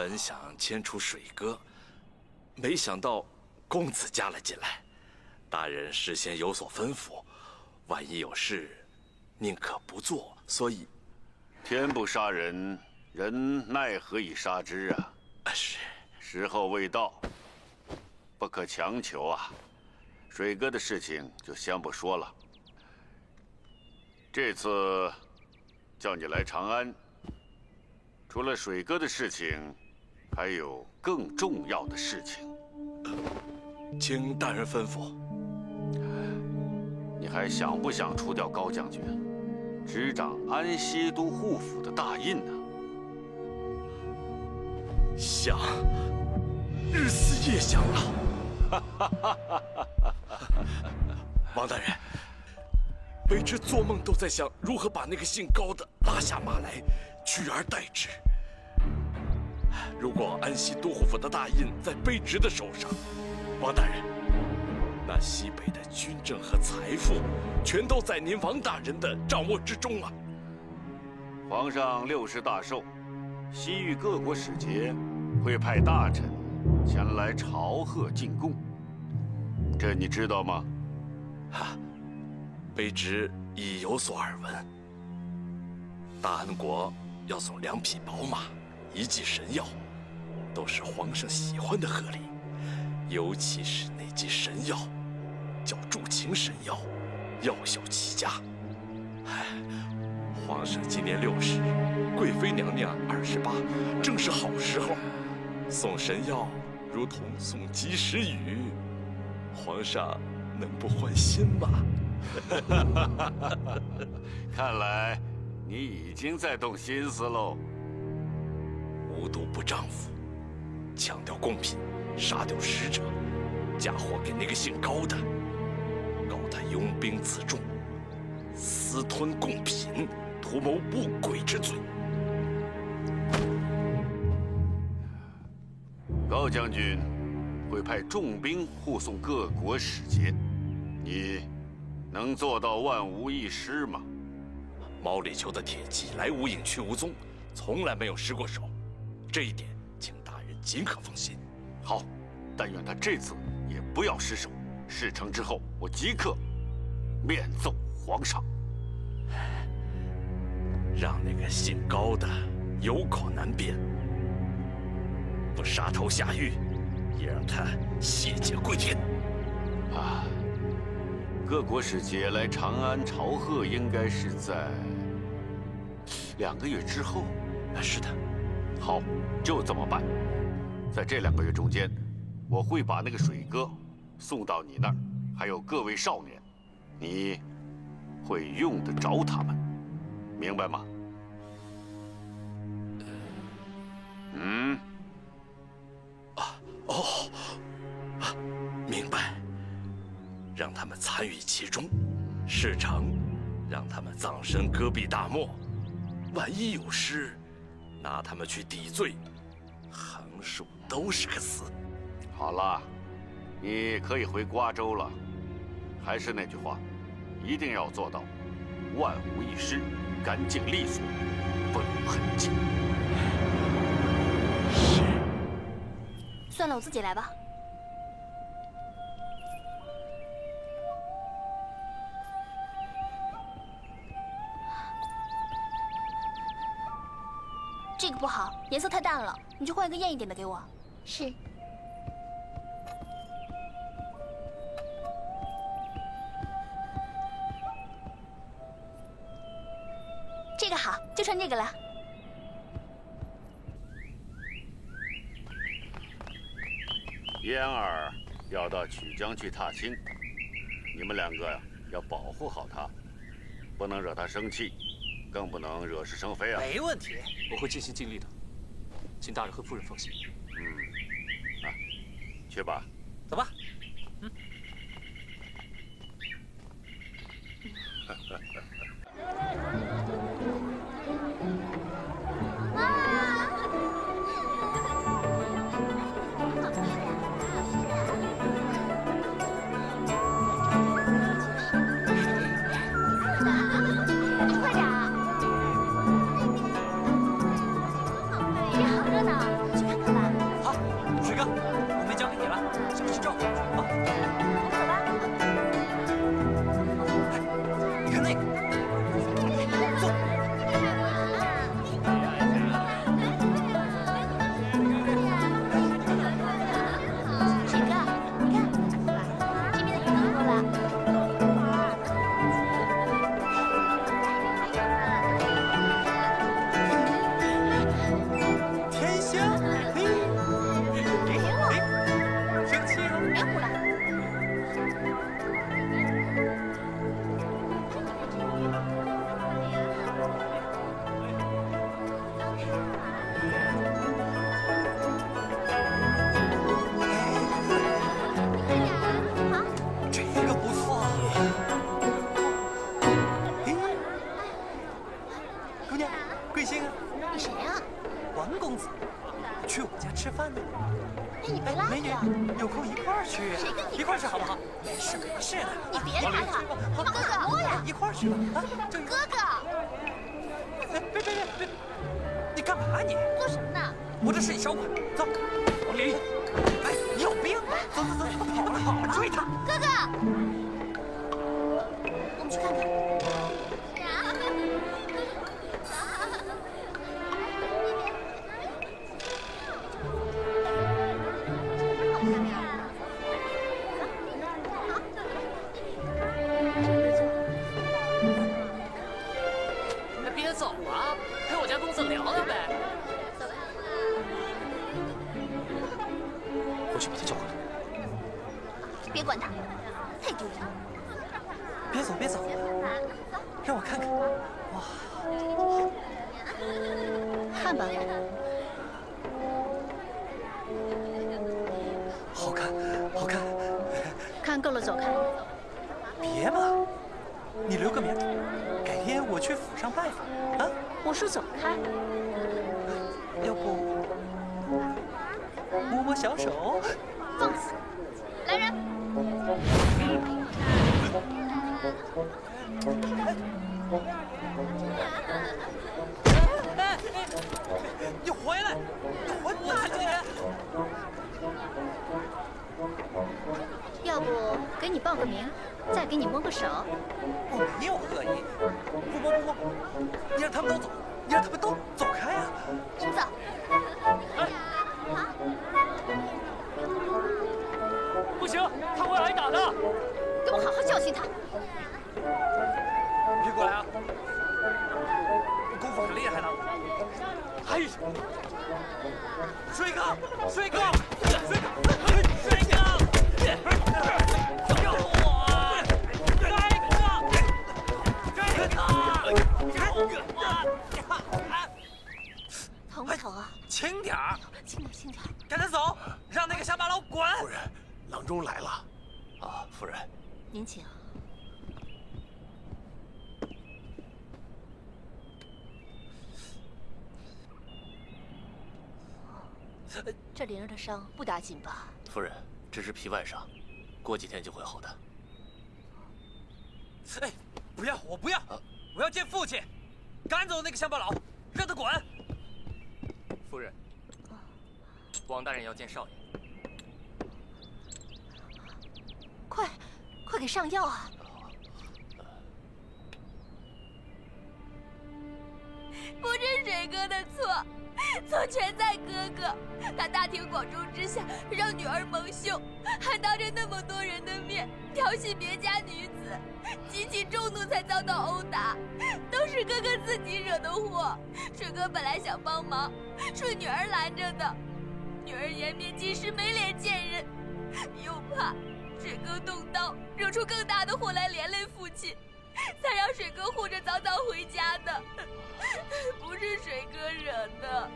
本想牵出水哥，没想到公子加了进来。大人事先有所吩咐，万一有事，宁可不做。所以，天不杀人，人奈何以杀之啊？是，时候未到，不可强求啊。水哥的事情就先不说了。这次叫你来长安，除了水哥的事情，还有更重要的事情。请大人吩咐。你还想不想除掉高将军，执掌安西都护府的大印呢？想，日思夜想了。王大人，卑职做梦都在想如何把那个姓高的拉下马来，取而代之。如果安西都护府的大印在卑职的手上，王大人，那西北的军政和财富，全都在您王大人的掌握之中啊！皇上60大寿，西域各国使节会派大臣前来朝贺进贡，这你知道吗？哈，卑职已有所耳闻。大安国要送2匹宝马，1剂神药，都是皇上喜欢的贺礼，尤其是那剂神药。叫筑情神药，药效奇佳。唉，皇上今年60，贵妃娘娘28，正是好时候。送神药如同送及时雨，皇上能不欢心吗？看来你已经在动心思喽。无毒不丈夫，强调贡品，杀掉使者，嫁祸给那个姓高的。告他拥兵自重，私吞贡品，图谋不轨之罪。高将军会派重兵护送各国使节，你能做到万无一失吗？毛里求的铁骑来无影去无踪，从来没有失过手，这一点请大人尽可放心。好，但愿他这次也不要失手。事成之后，我即刻面奏皇上，让那个姓高的有口难辩，不杀头下狱，也让他谢节归天。啊，各国使节来长安朝贺，应该是在2个月之后。是的。好，就这么办。在这2个月中间，我会把那个水哥送到你那儿，还有各位少年，你会用得着他们，明白吗？明白。让他们参与其中，事成，让他们葬身戈壁大漠。万一有失，拿他们去抵罪，横竖都是个死。好了，你可以回瓜州了。还是那句话，一定要做到万无一失，干净利索，不留痕迹。是。算了，我自己来吧。这个不好，颜色太淡了，你去换一个艳一点的给我。是。这个好，就穿这个了。嫣儿要到曲江去踏青，你们2个呀要保护好她，不能惹她生气，更不能惹是生非啊！没问题，我会尽心尽力的，请大人和夫人放心。去吧。走吧。快点！这好热闹，去看看。有空一块儿去，谁跟你一块儿去好不好？没事没事的，你别理他，你往哪摸呀？一块儿去吧。啊，哥哥，哎，别，你干嘛你？做什么呢？我这事你少管。走，王林，哎，你有病吧？走，跑了，追他。哥哥，我们去看看。别走啊，陪我家公子聊聊呗。我去把他叫过来。别管他，太丢人。别走，让我看看。哇，看吧，好看。看够了走开。别嘛，你留个名，改天我去府上拜访啊。我说走开。要不摸摸小手？放肆！来人！哎，你回来！你混哪去？要不给你报个名，再给你摸个手。我没有恶意。不，你让他们都走，你让他们都走开啊！走。不行，他会挨打的。给我好好教训他。你别过来啊！功夫可厉害了。哎，水哥！救我！疼不疼啊？轻点儿，轻点。赶他走，让那个乡巴佬滚！夫人，郎中来了。啊，夫人。您请。这脸上的伤不打紧吧？夫人，只是皮外伤，过几天就会好的。哎，不要，我不要，我要见父亲，赶走那个乡巴佬，让他滚！夫人，王大人要见少爷。快给上药啊！不是水哥的错，错全在哥哥。他大庭广众之下让女儿蒙羞，还当着那么多人的面调戏别家女子，激起众怒才遭到殴打，都是哥哥自己惹的祸。水哥本来想帮忙，是女儿拦着的。女儿颜面尽失，没脸见人，又怕水哥动刀惹出更大的祸来连累父亲，才让水哥护着早早回家的，不是水哥惹的。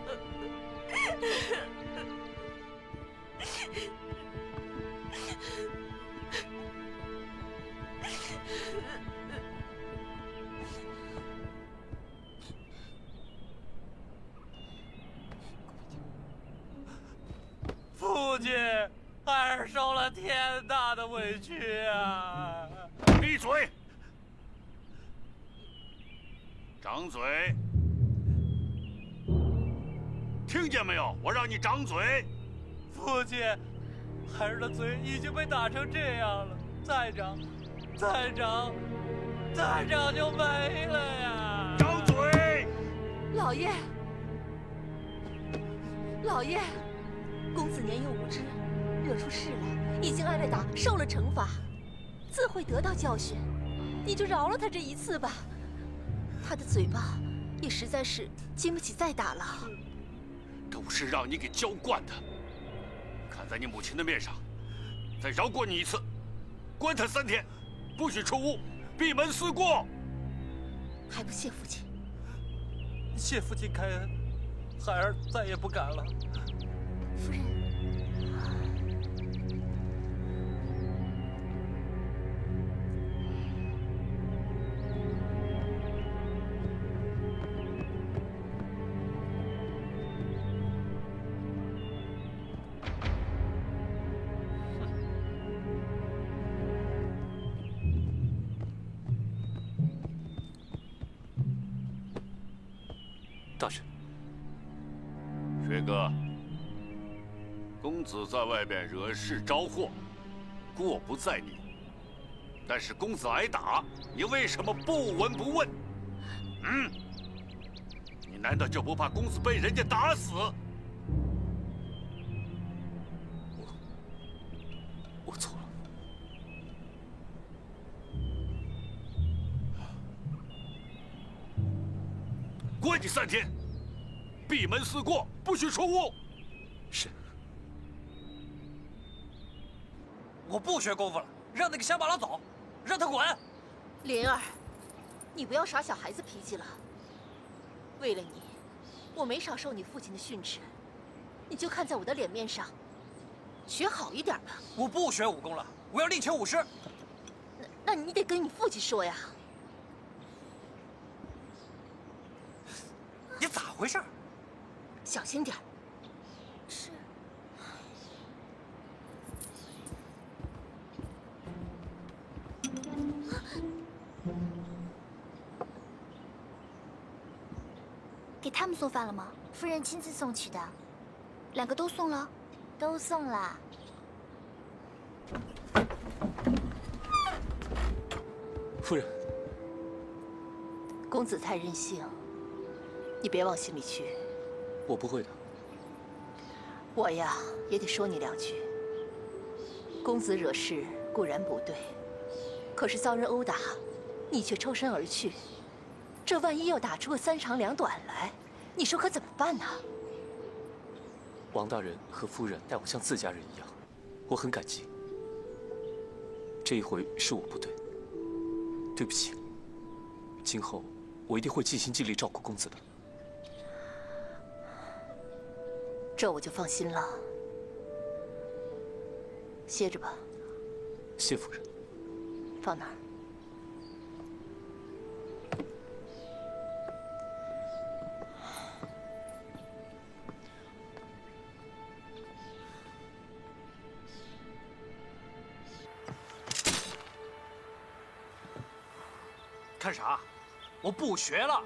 父亲，孩儿受了天大的委屈啊！闭嘴！掌嘴！听见没有？我让你掌嘴！父亲，孩儿的嘴已经被打成这样了，再长就没了呀！掌嘴！老爷，公子年幼无知，惹出事来，已经挨了打，受了惩罚，自会得到教训。你就饶了他这一次吧。他的嘴巴也实在是经不起再打了。都是让你给娇惯的。看在你母亲的面上，再饶过你一次，关他3天，不许出屋，闭门思过。还不谢父亲？谢父亲开恩，孩儿再也不敢了。夫人。大人，薛哥，公子在外边惹事招祸，过不在你。但是公子挨打，你为什么不闻不问？你难道就不怕公子被人家打死？我错了。关你3天，闭门思过，不许出屋。是。我不学功夫了，让那个乡巴佬走，让他滚。灵儿，你不要耍小孩子脾气了。为了你，我没少受你父亲的训斥，你就看在我的脸面上，学好一点吧。我不学武功了，我要另求武师。那你得跟你父亲说呀。你咋回事？小心点。是。给他们送饭了吗？夫人亲自送去的。2个都送了？都送了。夫人，公子太任性，你别往心里去。我不会的。我呀，也得说你2句。公子惹事固然不对，可是遭人殴打，你却抽身而去，这万一要打出个3长2短来，你说可怎么办呢？王大人和夫人待我像自家人一样，我很感激。这一回是我不对，对不起。今后我一定会尽心尽力照顾公子的。这我就放心了。歇着吧。谢夫人。放那儿。看啥？我不学了。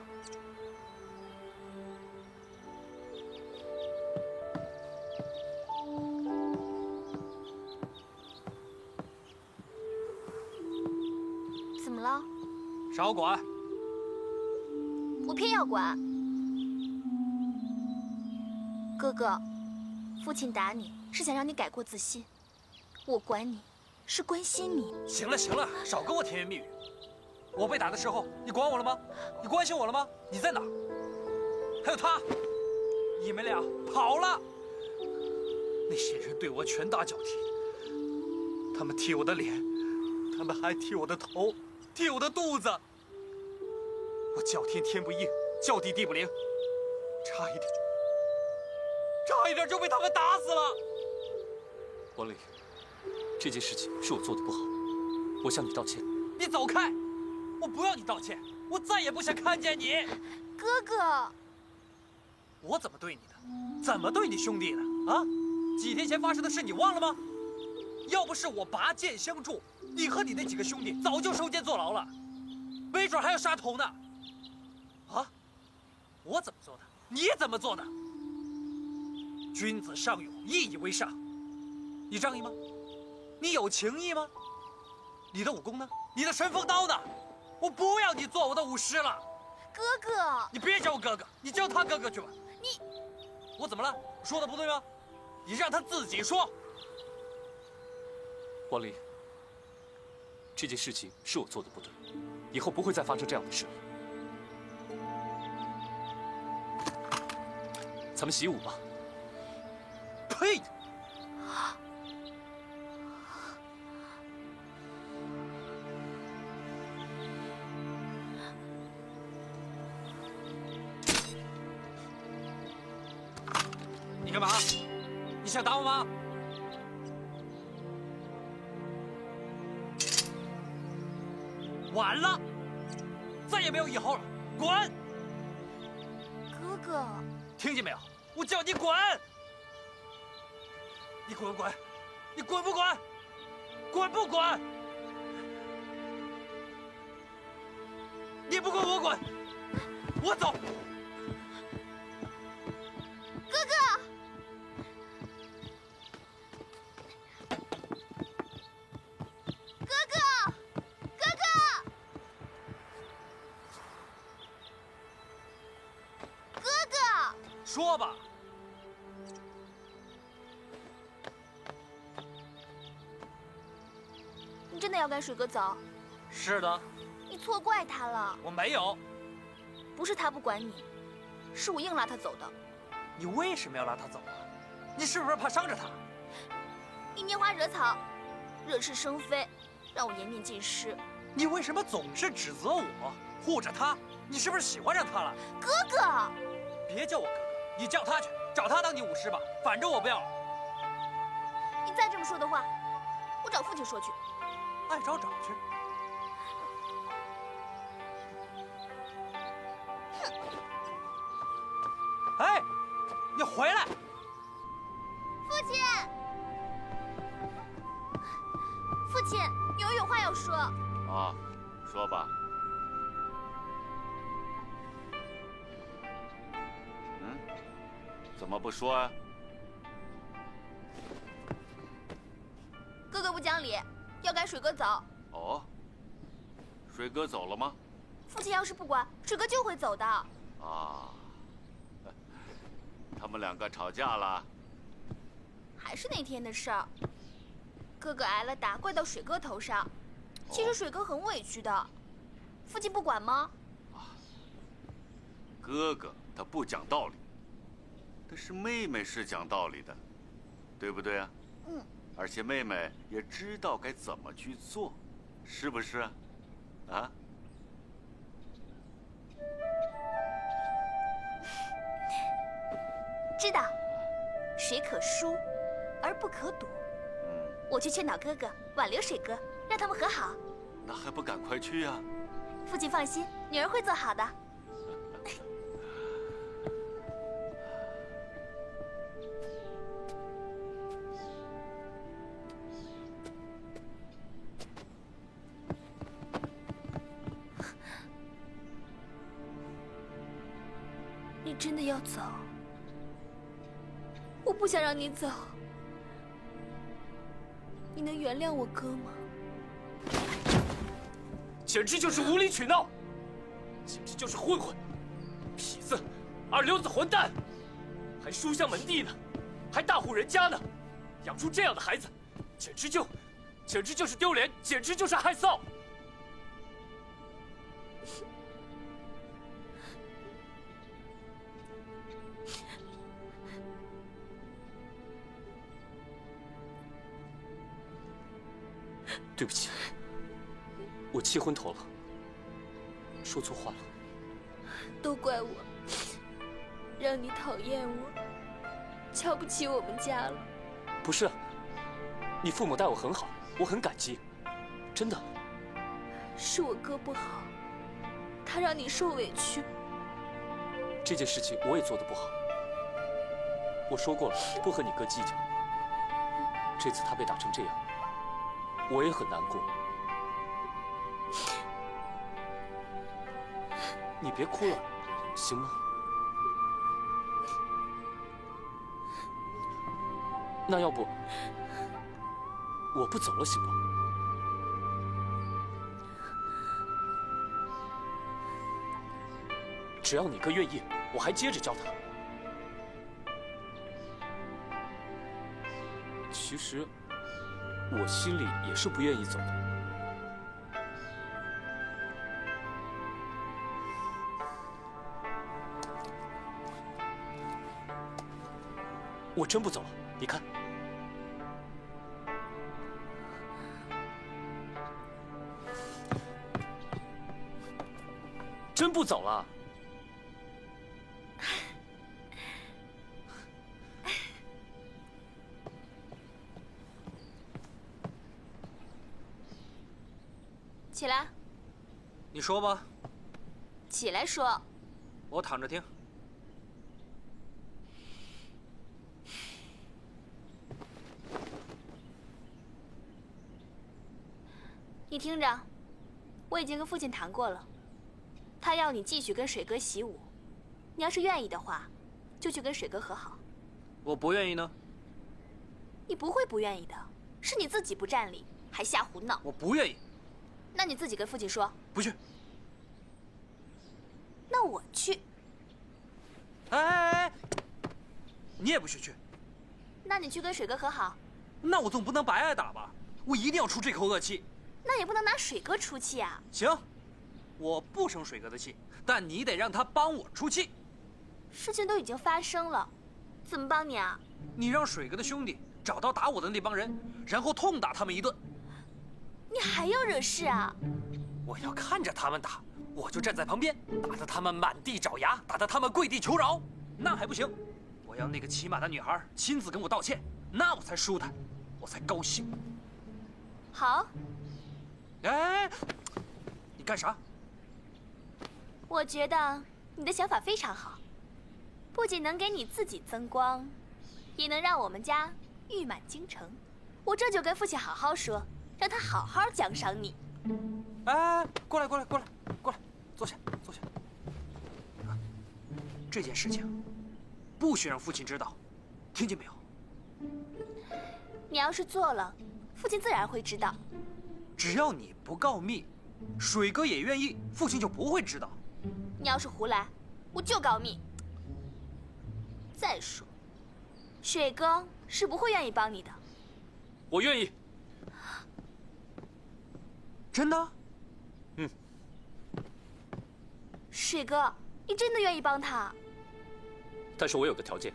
怎么了？少管！我偏要管。哥哥，父亲打你是想让你改过自新，我管你是关心你。行了行了，少跟我甜言蜜语。我被打的时候，你管我了吗？你关心我了吗？你在哪儿？还有他，你们俩跑了。那些人对我拳打脚踢，他们踢我的脸，他们还踢我的头，踢我的肚子。我叫天天不应，叫地地不灵，差一点就被他们打死了。王丽，这件事情是我做的不好，我向你道歉。你走开！我不要你道歉，我再也不想看见你。哥哥，我怎么对你的？怎么对你兄弟的？啊？几天前发生的事你忘了吗？要不是我拔剑相助，你和你那几个兄弟早就收监坐牢了，没准还要杀头呢。啊？我怎么做的？你怎么做的？君子尚勇，义以为上。你仗义吗？你有情义吗？你的武功呢？你的神风刀呢？我不要你做我的武师了。哥哥，你别叫我哥哥，你叫他哥哥去吧。我怎么了？说的不对吗？你让他自己说。王丽，这件事情是我做的不对，以后不会再发生这样的事了。咱们习武吧。呸！你干嘛？你想打我吗？晚了，再也没有以后了，滚！哥哥，听见没有？我叫你滚！你滚不滚？你滚不滚？滚不滚？你不滚我滚，我走。说吧。你真的要赶水哥走？是的，你错怪他了。我没有。不是他不管你，是我硬拉他走的。你为什么要拉他走啊？你是不是怕伤着他？你拈花惹草，惹是生非，让我颜面尽失。你为什么总是指责我，护着他？你是不是喜欢上他了？哥哥，别叫我哥哥，你叫他去，找他当你武师吧，反正我不要了。你再这么说的话，我找父亲说去。爱找找去。哎，你回来！父亲，父亲，女儿有话要说。啊，说吧。嗯，怎么不说啊？哥哥不讲理，要赶水哥走。哦，水哥走了吗？父亲要是不管，水哥就会走的。啊，他们两个吵架了。还是那天的事儿，哥哥挨了打，怪到水哥头上。其实水哥很委屈的，父亲不管吗？哥哥他不讲道理，但是妹妹是讲道理的，对不对啊？嗯。而且妹妹也知道该怎么去做，是不是啊？啊？知道，水可疏而不可堵。我去劝导哥哥，挽留水哥，让他们和好。那还不赶快去呀！父亲放心，女儿会做好的。你真的要走？我不想让你走。你能原谅我哥吗？简直就是无理取闹，简直就是混混、痞子、二流子、混蛋，还书香门第呢，还大户人家呢，养出这样的孩子，简直就是丢脸，简直就是害臊。对不起，我气昏头了，说错话了。都怪我，让你讨厌我，瞧不起我们家了。不是，你父母待我很好，我很感激，真的。是我哥不好，他让你受委屈。这件事情我也做得不好，我说过了，不和你哥计较。这次他被打成这样，我也很难过。你别哭了，行吗？那要不我不走了，行吗？只要你哥愿意，我还接着教他。其实我心里也是不愿意走的。我真不走了，你看。真不走了。起来。你说吧。起来说。我躺着听。你听着，我已经跟父亲谈过了，他要你继续跟水哥习武。你要是愿意的话，就去跟水哥和好。我不愿意呢。你不会不愿意的，是你自己不占理，还瞎胡闹。我不愿意。那你自己跟父亲说。不去。那我去。哎哎哎！你也不许去。那你去跟水哥和好。那我总不能白挨打吧？我一定要出这口恶气。那也不能拿水哥出气啊。行，我不生水哥的气，但你得让他帮我出气。事情都已经发生了，怎么帮你啊？你让水哥的兄弟找到打我的那帮人，然后痛打他们一顿。你还要惹事啊？我要看着他们打，我就站在旁边，打得他们满地找牙，打得他们跪地求饶。那还不行，我要那个骑马的女孩亲自跟我道歉，那我才舒坦，我才高兴。好。哎，你干啥？我觉得你的想法非常好，不仅能给你自己增光，也能让我们家誉满京城。我这就跟父亲好好说，让他好好奖赏你。哎，过来，坐下。这件事情不许让父亲知道，听见没有？你要是做了，父亲自然会知道。只要你不告密，水哥也愿意，父亲就不会知道。你要是胡来，我就告密。再说，水哥是不会愿意帮你的。我愿意。真的？水哥，你真的愿意帮他？但是我有个条件。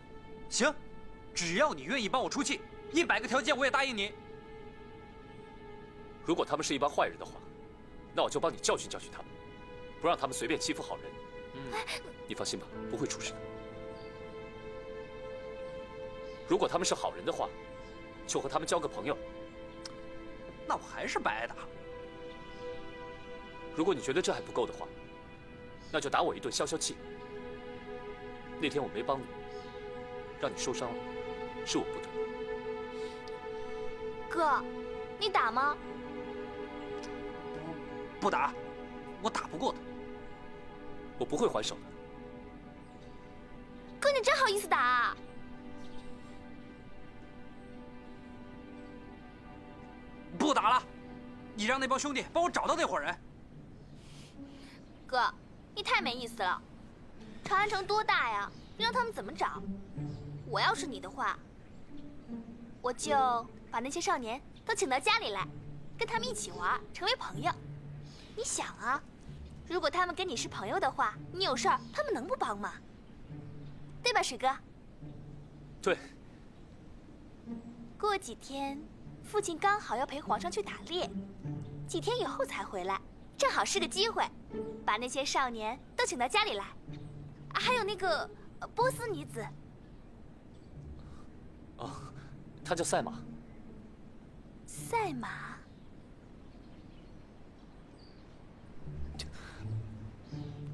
行，只要你愿意帮我出气，100个条件我也答应你。如果他们是一帮坏人的话，那我就帮你教训教训他们，不让他们随便欺负好人。你放心吧，不会出事的。如果他们是好人的话，就和他们交个朋友。那我还是白挨打。如果你觉得这还不够的话，那就打我一顿消消气。那天我没帮你，让你受伤了，是我不对。哥，你打吗？不打，我打不过他。我不会还手的。哥，你真好意思打啊！不打了，你让那帮兄弟帮我找到那伙人。哥，你太没意思了。长安城多大呀？你让他们怎么找？我要是你的话，我就把那些少年都请到家里来，跟他们一起玩，成为朋友。你想啊，如果他们跟你是朋友的话，你有事儿他们能不帮吗？对吧，水哥？对。过几天，父亲刚好要陪皇上去打猎，几天以后才回来，正好是个机会，把那些少年都请到家里来，还有那个波斯女子。哦，她叫赛马。赛马？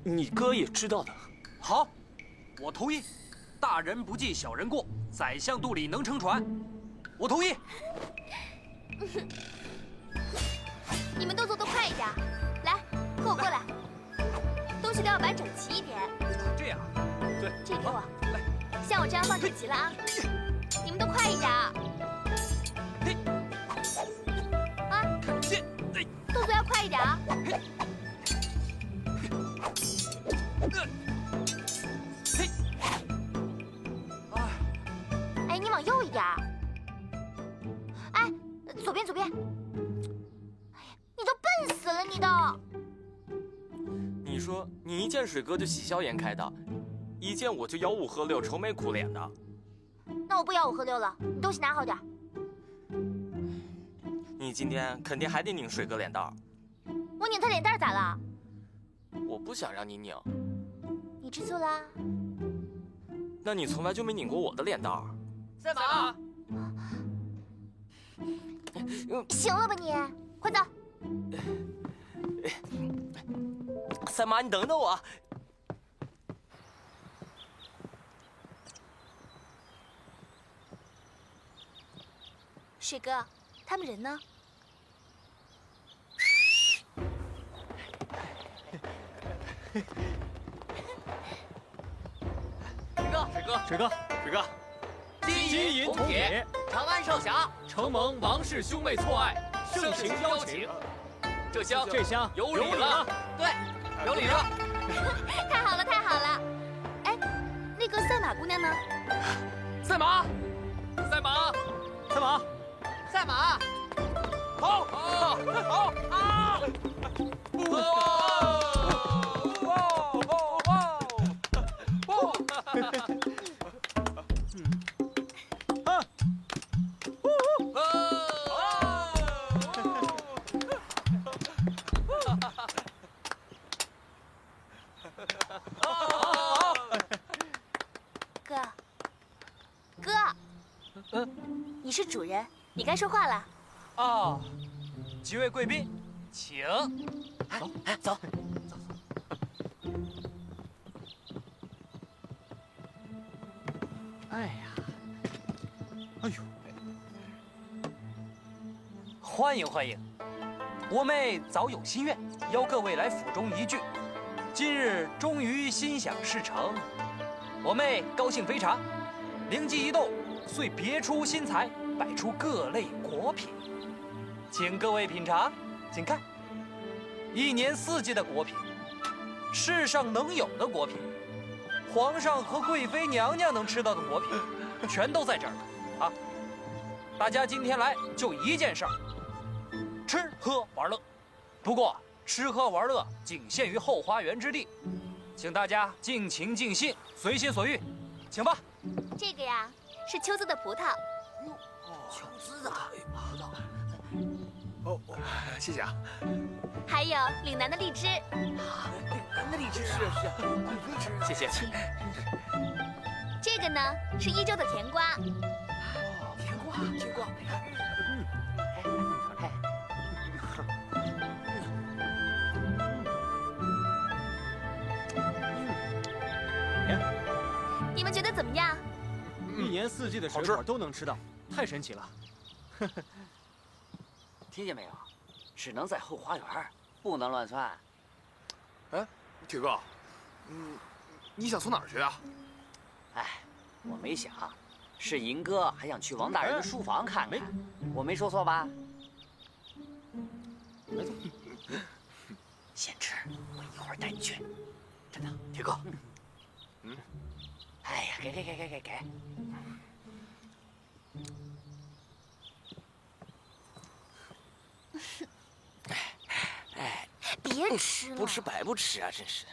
你哥也知道的。好，我同意。大人不计小人过，宰相肚里能撑船。我同意。你们动作都快一点，来，和我过来。东西都要摆整齐一点。这样。对，这个给我。来，像我这样放整齐了啊！你们都快一点。啊，动作要快一点啊！哎，你往右一点。哎，左边。哎呀，你都笨死了，你都！你说你一见水哥就喜笑颜开的，一见我就吆五喝六、愁眉苦脸的。那我不吆五喝六了，你东西拿好点。你今天肯定还得拧水哥脸蛋儿。我拧他脸蛋咋了？我不想让你拧，你吃醋啦？那你从来就没拧过我的脸蛋儿。赛马。行了吧你，快走！赛马，你等等我。水哥，他们人呢？水哥，金银铜铁，长安少侠，承蒙王氏兄妹错爱，盛情邀请。这厢有礼了。对，有礼了。太好了！哎，那个赛马姑娘呢？赛马，赛马，赛马，赛马，好，好，好啊！你是主人，你该说话了。啊，几位贵宾，请。走，走。哎呀，哎呦，欢迎欢迎！我妹早有心愿，邀各位来府中一聚，今日终于心想事成，我妹高兴非常，灵机一动，遂别出心裁，摆出各类果品，请各位品尝。请看，一年四季的果品，世上能有的果品。皇上和贵妃娘娘能吃到的果品，全都在这儿了啊！大家今天来就一件事儿，吃喝玩乐。不过吃喝玩乐仅限于后花园之地，请大家尽情尽兴，随心所欲，请吧。这个呀，是秋姿的葡萄。秋姿的葡萄。哦，谢谢啊。还有岭南的荔枝。那荔枝是，谢谢。这个呢是益州的甜瓜。甜瓜，甜瓜。你们觉得怎么样？一年四季的水果都能吃到，太神奇了。听见没有？只能在后花园，不能乱窜。哎，铁哥，你想从哪儿去啊？哎，我没想，是银哥还想去王大人的书房看看。我没说错吧？没错。先吃，我一会儿带你去。真的，铁哥。哎呀，给。哎，别吃了，不吃白不吃啊！真是，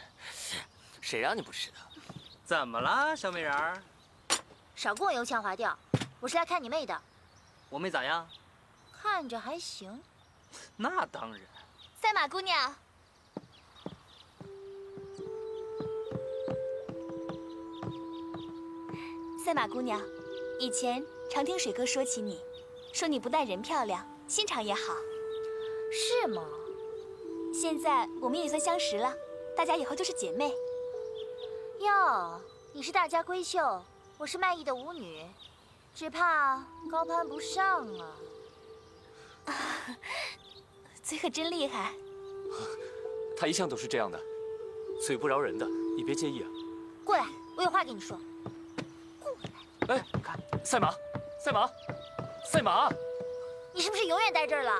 谁让你不吃的？怎么了，小美人儿？少跟我油腔滑调，我是来看你妹的。我妹咋样？看着还行。那当然。赛马姑娘，赛马姑娘，以前常听水哥说起你，说你不但人漂亮，心肠也好。是吗？现在我们也算相识了，大家以后就是姐妹。哟，你是大家闺秀，我是卖艺的舞女，只怕高攀不上啊。嘴可真厉害。他一向都是这样的，嘴不饶人的，你别介意啊。过来，我有话跟你说。哎，赛马，赛马，赛马！你是不是永远待这儿了？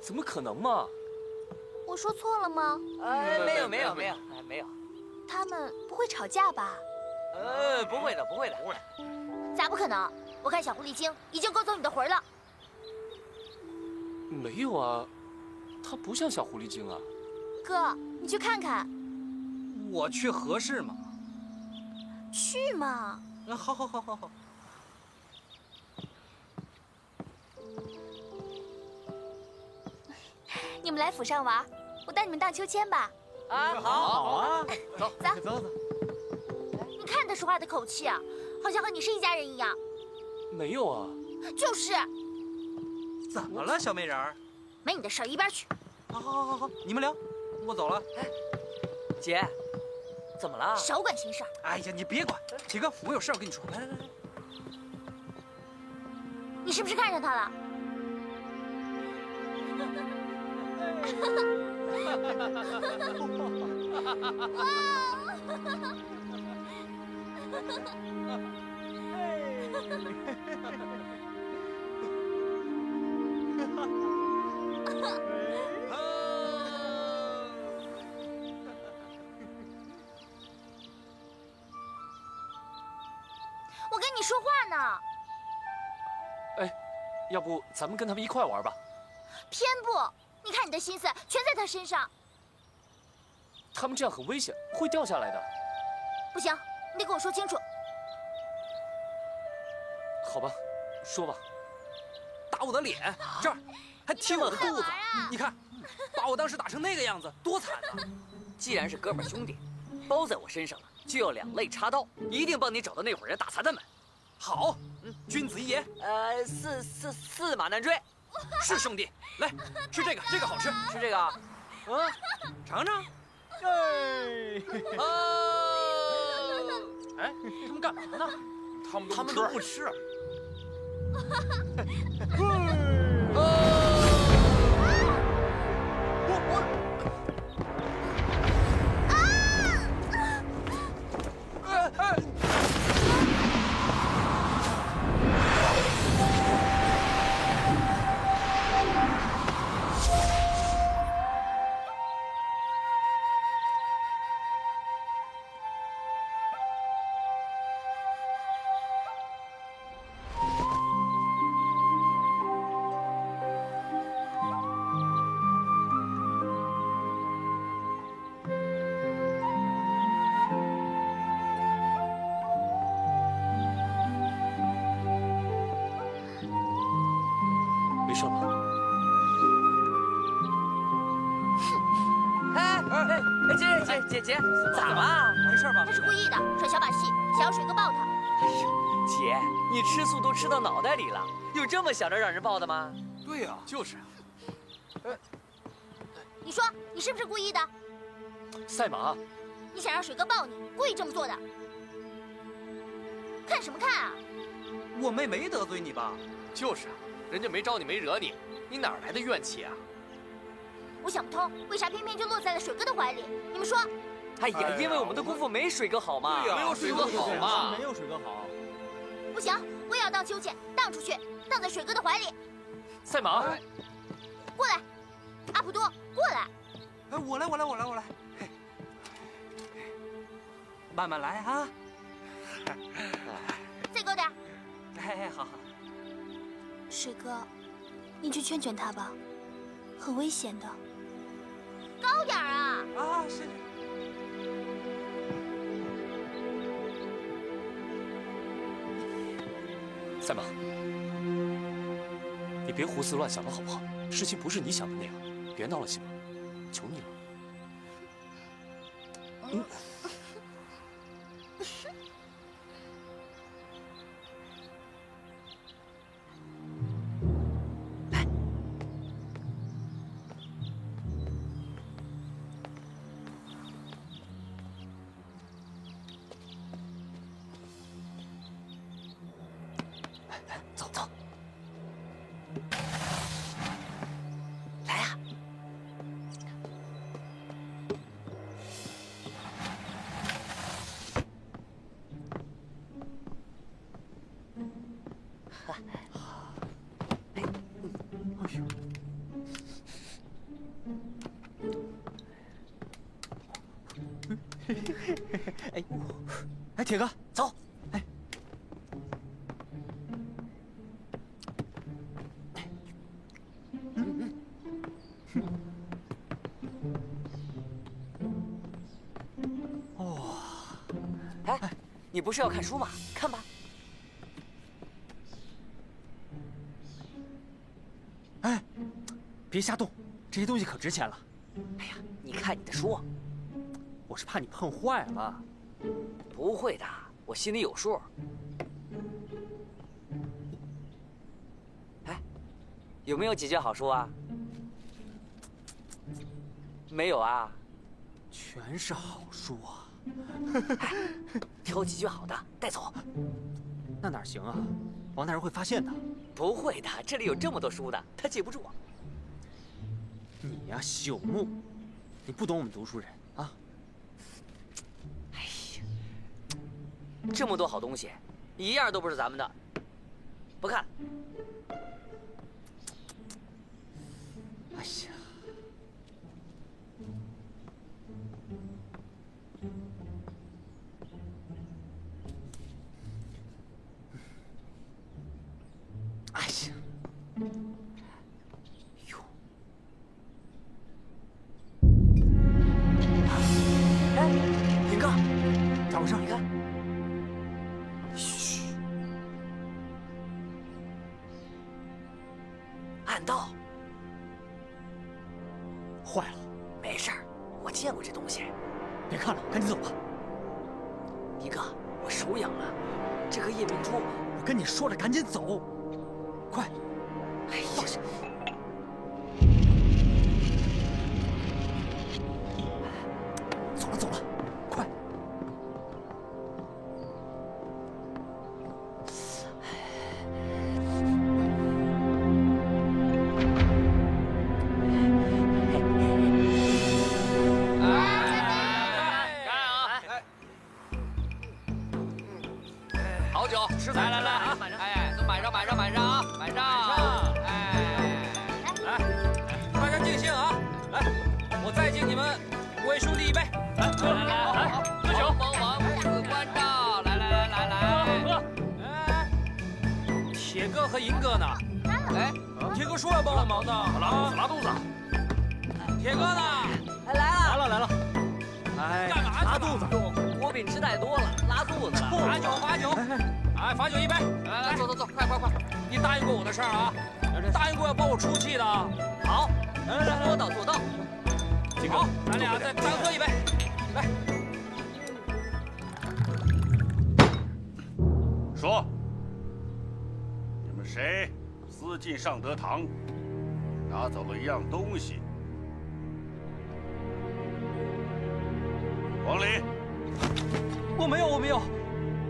怎么可能嘛？我说错了吗？哎，没有。他们不会吵架吧？不会的。咋不可能？我看小狐狸精已经勾走你的魂了。没有啊，他不像小狐狸精啊。哥，你去看看。我去合适吗？去嘛。好。你们来府上玩，我带你们荡秋千吧。啊，好啊，走。你看他说话的口气啊，好像和你是一家人一样。没有啊。就是。怎么了，小美人儿？没你的事儿，一边去。好，你们聊，我走了。哎，姐，怎么了？少管闲事儿。哎呀，你别管，铁哥，我有事要跟你说。来。你是不是看上他了？你说话呢。哎，要不咱们跟他们一块玩吧？偏不！你看你的心思全在他身上。他们这样很危险，会掉下来的。不行，你得跟我说清楚。好吧，说吧。打我的脸，这儿还踢我的肚子，你看，把我当时打成那个样子，多惨啊！既然是哥们兄弟，包在我身上了，就要两肋插刀，一定帮你找到那伙人，打残他们。好，君子一言。驷马难追。是兄弟，来吃这个，这个好吃。吃这个啊？尝尝。哎，他们干嘛呢？他们都不吃。没事吧？姐，咋了？没事吧？他是故意的，耍小把戏，想要水哥抱他。姐，你吃素都吃到脑袋里了，有这么想着让人抱的吗？对呀，就是啊。你说你是不是故意的？赛马，你想让水哥抱你，故意这么做的。看什么看啊？我妹没得罪你吧？就是啊，人家没招你没惹你，你哪来的怨气啊？我想不通，为啥偏偏就落在了水哥的怀里？你们说？哎呀，因为我们的功夫没水哥好嘛。对呀，没有水哥好嘛。没有水哥好。不行，我也要荡秋千，荡出去，荡在水哥的怀里。赛马，过来，阿普多，过来。哎，我来。慢慢来啊。再高点。哎，好。水哥，你去劝劝他吧，很危险的。高点啊！啊，是。赛马，你别胡思乱想了好不好？事情不是你想的那样，别闹了行吗？求你了。走。来呀！哎，铁哥，走。哎，你不是要看书吗？看吧。哎，别瞎动，这些东西可值钱了。哎呀，你看你的书。我是怕你碰坏了。不会的，我心里有数。哎，有没有几卷好书啊？没有啊？全是好书啊。哎，挑几卷好的带走。那哪行啊？王大人会发现的。不会的，这里有这么多书的，他记不住啊。你呀，朽木，你不懂我们读书人啊。哎呀，这么多好东西，一样都不是咱们的。不看了。哎呀。回事？你看，嘘，暗道。坏了，没事儿，我见过这东西。别看了，赶紧走吧。一哥，我手痒了，这颗夜明珠，我跟你说了，赶紧走，快！哎呀，走了走了，快！好酒，来来来啊！哎，都满上满上满上啊！满上！哎，来，大家尽兴啊！来，我再敬你们5位兄弟一杯。来，来，喝酒！帮王子关照！来来来来来，喝！哎，铁哥和银哥呢？哎，铁哥说要帮我忙的，拉肚子。铁哥呢？来了。来了，哎，干嘛去？拉肚子。果饼吃太多了，拉肚子了。罚酒，哎，罚酒一杯。来，走，快！你答应过我的事儿啊，答应过要帮我出气的。好，来，说到做到。好，咱俩再喝一杯，来。说，你们谁私进尚德堂，拿走了一样东西？王离，我没有，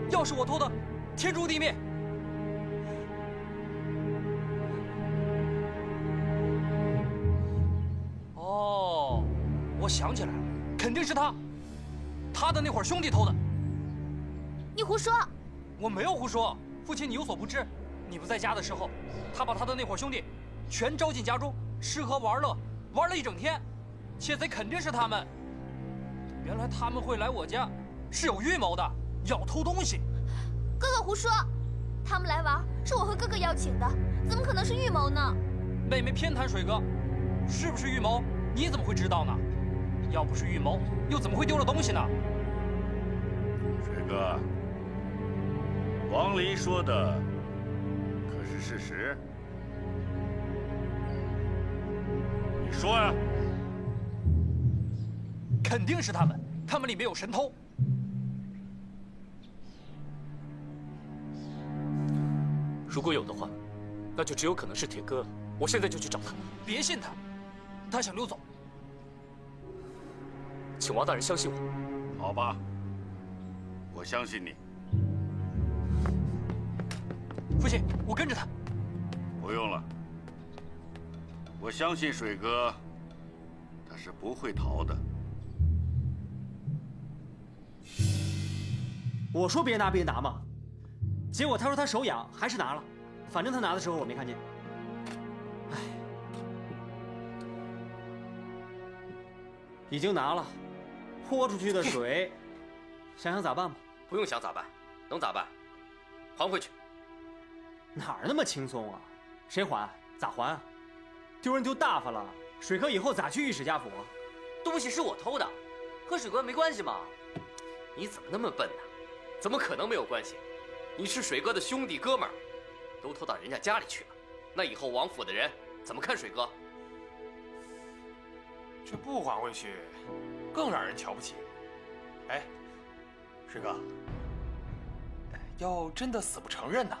要是我偷的，天诛地灭。哦，我想起来了，肯定是他的那伙兄弟偷的。你胡说！我没有胡说，父亲你有所不知，你不在家的时候，他把他的那伙兄弟全招进家中，吃喝玩乐，玩了一整天，窃贼肯定是他们。原来他们会来我家，是有预谋的，要偷东西。哥哥胡说，他们来玩是我和哥哥邀请的，怎么可能是预谋呢？妹妹偏袒水哥，是不是预谋？你怎么会知道呢？要不是预谋，又怎么会丢了东西呢？水哥，王离说的可是事实？你说呀。肯定是他们，他们里面有神偷。如果有的话，那就只有可能是铁哥了。我现在就去找他。别信他，他想溜走。请王大人相信我。好吧，我相信你。父亲，我跟着他。不用了，我相信水哥，他是不会逃的。我说别拿嘛，结果他说他手痒，还是拿了。反正他拿的时候我没看见。哎，已经拿了，泼出去的水，想想咋办吧？不用想咋办，能咋办？还回去。哪儿那么轻松啊？谁还？咋还啊？丢人丢大发了，水哥以后咋去御史家府啊？东西是我偷的，和水哥没关系吗？你怎么那么笨呢？怎么可能没有关系？你是水哥的兄弟哥们儿，都偷到人家家里去了，那以后王府的人怎么看水哥？这不还回去，更让人瞧不起。哎，水哥，要真的死不承认呢？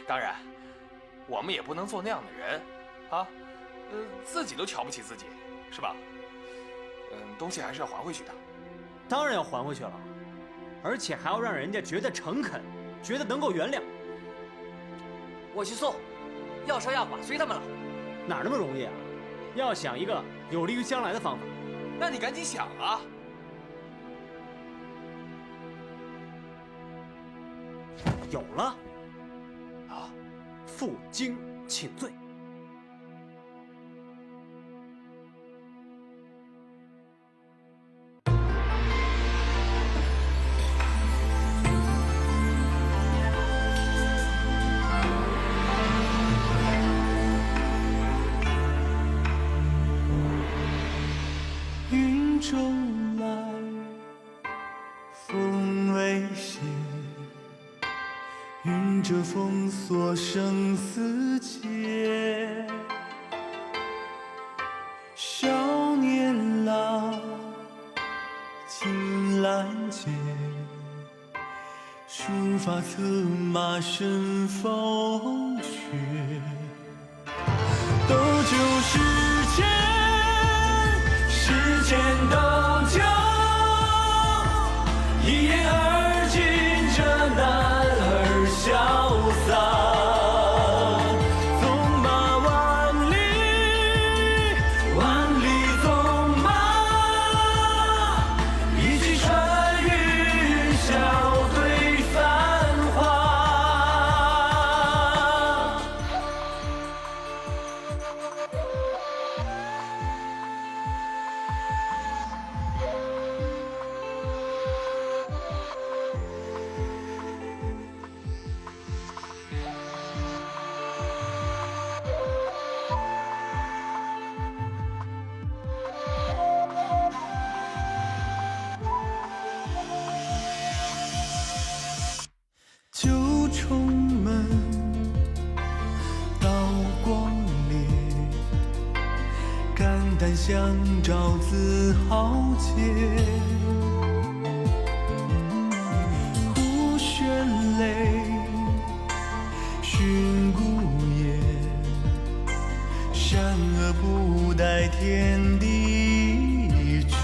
当然，我们也不能做那样的人，啊，自己都瞧不起自己，是吧？东西还是要还回去的。当然要还回去了，而且还要让人家觉得诚恳，觉得能够原谅。我去送，要杀要剐随他们了。哪那么容易啊？要想一个有利于将来的方法。那你赶紧想啊！有了。啊，负荆请罪。云中着封锁生死劫。少年郎，青蓝剑，书法策马生风雪。斗酒世间，世间斗酒，一言而尽，这男儿潇洒。纵马万里，万里纵马，一骑穿云霄对繁华。九重门，刀光烈，肝胆相照自豪杰。胡旋雷，寻孤雁，善恶不待天地缺。